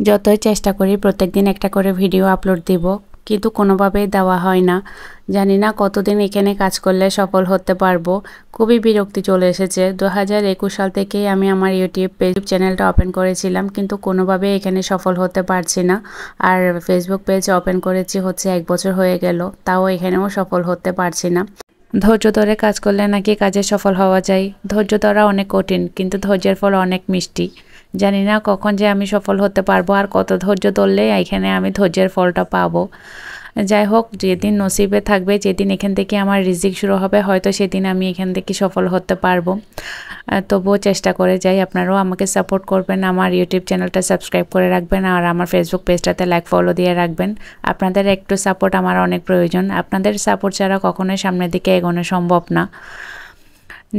যতই চেষ্টা করি প্রত্যেকদিন একটা করে ভিডিও আপলোড দিব, কিন্তু কোনোভাবেই দেওয়া হয় না। জানি না কতদিন এখানে কাজ করলে সফল হতে পারবো। খুবই বিরক্তি চলে এসেছে। 2021 সাল থেকেই আমি আমার ইউটিউব চ্যানেলটা ওপেন করেছিলাম, কিন্তু কোনোভাবে এখানে সফল হতে পারছি না। আর ফেসবুক পেজ ওপেন করেছি হচ্ছে 1 বছর হয়ে গেল, তাও এখানেও সফল হতে পারছি না। ধৈর্য ধরে কাজ করলে নাকি কাজে সফল হওয়া যায়। ধৈর্য ধরা অনেক কঠিন, কিন্তু ধৈর্যের ফল অনেক মিষ্টি। জানি না কখন যে আমি সফল হতে পারবো, আর কত ধৈর্য ধরলে এখানে আমি ধৈর্যের ফলটা পাবো। যাই হোক, যেদিন নসিবে থাকবে, যেদিন এখান থেকে আমার রিজিক শুরু হবে, হয়তো সেদিন আমি এখান থেকে সফল হতে পারবো। তবুও চেষ্টা করে যাই। আপনারাও আমাকে সাপোর্ট করবেন, আমার ইউটিউব চ্যানেলটা সাবস্ক্রাইব করে রাখবেন, আর আমার ফেসবুক পেজটাতে লাইক ফলো দিয়ে রাখবেন। আপনাদের একটু সাপোর্ট আমার অনেক প্রয়োজন। আপনাদের সাপোর্ট ছাড়া কখনোই সামনের দিকে এগোনো সম্ভব না।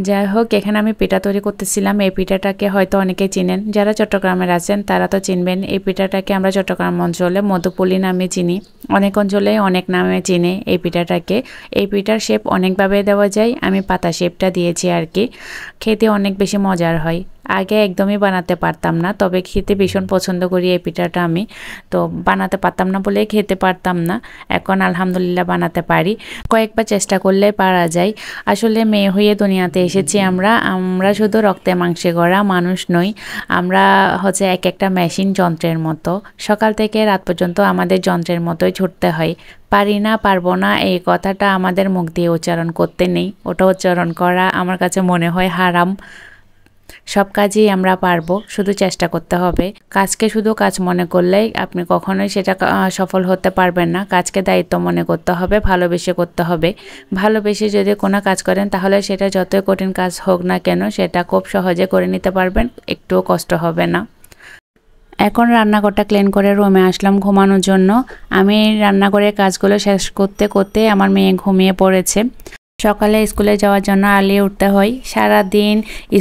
যাই হোক, এখানে আমি পিঠা তৈরি করতেছিলাম। এই পিঠাটাকে হয়তো অনেকেই চিনেন, যারা চট্টগ্রামের আছেন তারা তো চিনবেন। এই পিঠাটাকে আমরা চট্টগ্রাম অঞ্চলে মধুপুলি নামে চিনি, অনেক অঞ্চলে অনেক নামে চিনে এই পিঠাটাকে। এই পিঠার শেপ অনেকভাবে দেওয়া যায়, আমি পাতা শেপটা দিয়েছি আর কি। খেতে অনেক বেশি মজার হয়। আগে একদমই বানাতে পারতাম না, তবে খেতে ভীষণ পছন্দ করি এই পিঠাটা আমি। তো বানাতে পারতাম না বলে খেতে পারতাম না, এখন আলহামদুলিল্লাহ বানাতে পারি। কয়েকবার চেষ্টা করলে পারা যায়। আসলে মেয়ে হয়ে দুনিয়াতে এসেছি আমরা শুধু রক্তে মাংসে গড়া মানুষ নই। আমরা হচ্ছে এক একটা মেশিন, যন্ত্রের মতো। সকাল থেকে রাত পর্যন্ত আমাদের যন্ত্রের মতোই ছুটতে হয়। পারি না, পারবো না এই কথাটা আমাদের মুখ দিয়ে উচ্চারণ করতে নেই। ওটা উচ্চারণ করা আমার কাছে মনে হয় হারাম। সব কাজই আমরা পারবো, শুধু চেষ্টা করতে হবে। কাজকে শুধু কাজ মনে করলেই আপনি কখনোই সেটা সফল হতে পারবেন না। কাজকে দায়িত্ব মনে করতে হবে, ভালোবেসে করতে হবে। ভালোবেসে যদি কোনো কাজ করেন, তাহলে সেটা যতই কঠিন কাজ হোক না কেন, সেটা খুব সহজে করে নিতে পারবেন, একটুও কষ্ট হবে না। এখন রান্নাঘরটা ক্লিন করে রুমে আসলাম ঘুমানোর জন্য। আমি রান্নাঘরের কাজগুলো শেষ করতে করতে আমার মেয়ে ঘুমিয়ে পড়েছে। সকালে স্কুলে যাওয়ার জন্য আলিয়ে উঠতে হয়। সারা দিন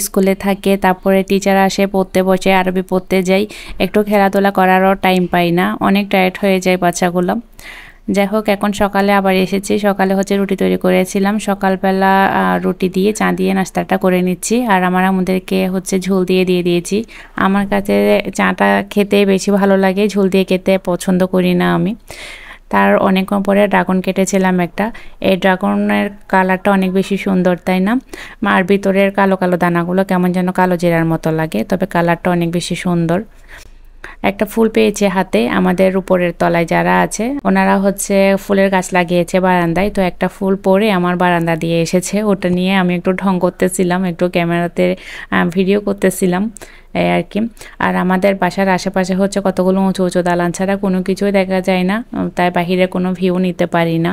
স্কুলে থাকে, তারপরে টিচার আসে, পড়তে বসে, আরবি পড়তে যাই। একটু খেলাধুলা করারও টাইম পাই না, অনেক টায়ার্ড হয়ে যায় বাচ্চাগুলো। যাই হোক, এখন সকালে আবার এসেছি। সকালে হচ্ছে রুটি তৈরি করেছিলাম। সকালবেলা রুটি দিয়ে চা দিয়ে নাস্তাটা করে নিচ্ছি, আর আমার আমাদেরকে হচ্ছে ঝোল দিয়ে দিয়েছি। আমার কাছে চাটা খেতে বেশি ভালো লাগে, ঝোল দিয়ে খেতে পছন্দ করি না আমি। তার অনেকক্ষণ পরে ড্রাগন কেটেছিলাম একটা। এই ড্রাগনের কালারটা অনেক বেশি সুন্দর, তাই না? আর ভিতরের কালো কালো দানাগুলো কেমন যেন কালো জিরার মতো লাগে, তবে কালারটা অনেক বেশি সুন্দর। একটা ফুল পেয়েছে হাতে। আমাদের উপরের তলায় যারা আছে ওনারা হচ্ছে ফুলের গাছ লাগিয়েছে বারান্দায়, তো একটা ফুল পরে আমার বারান্দা দিয়ে এসেছে। ওটা নিয়ে আমি একটু ঢং করতেছিলাম, একটু ক্যামেরাতে ভিডিও করতেছিলাম এই আর কি। আর আমাদের বাসার আশেপাশে হচ্ছে কতগুলো উঁচু উঁচু দালান ছাড়া কোনো কিছুই দেখা যায় না, তাই বাহিরে কোনো ভিউ নিতে পারি না।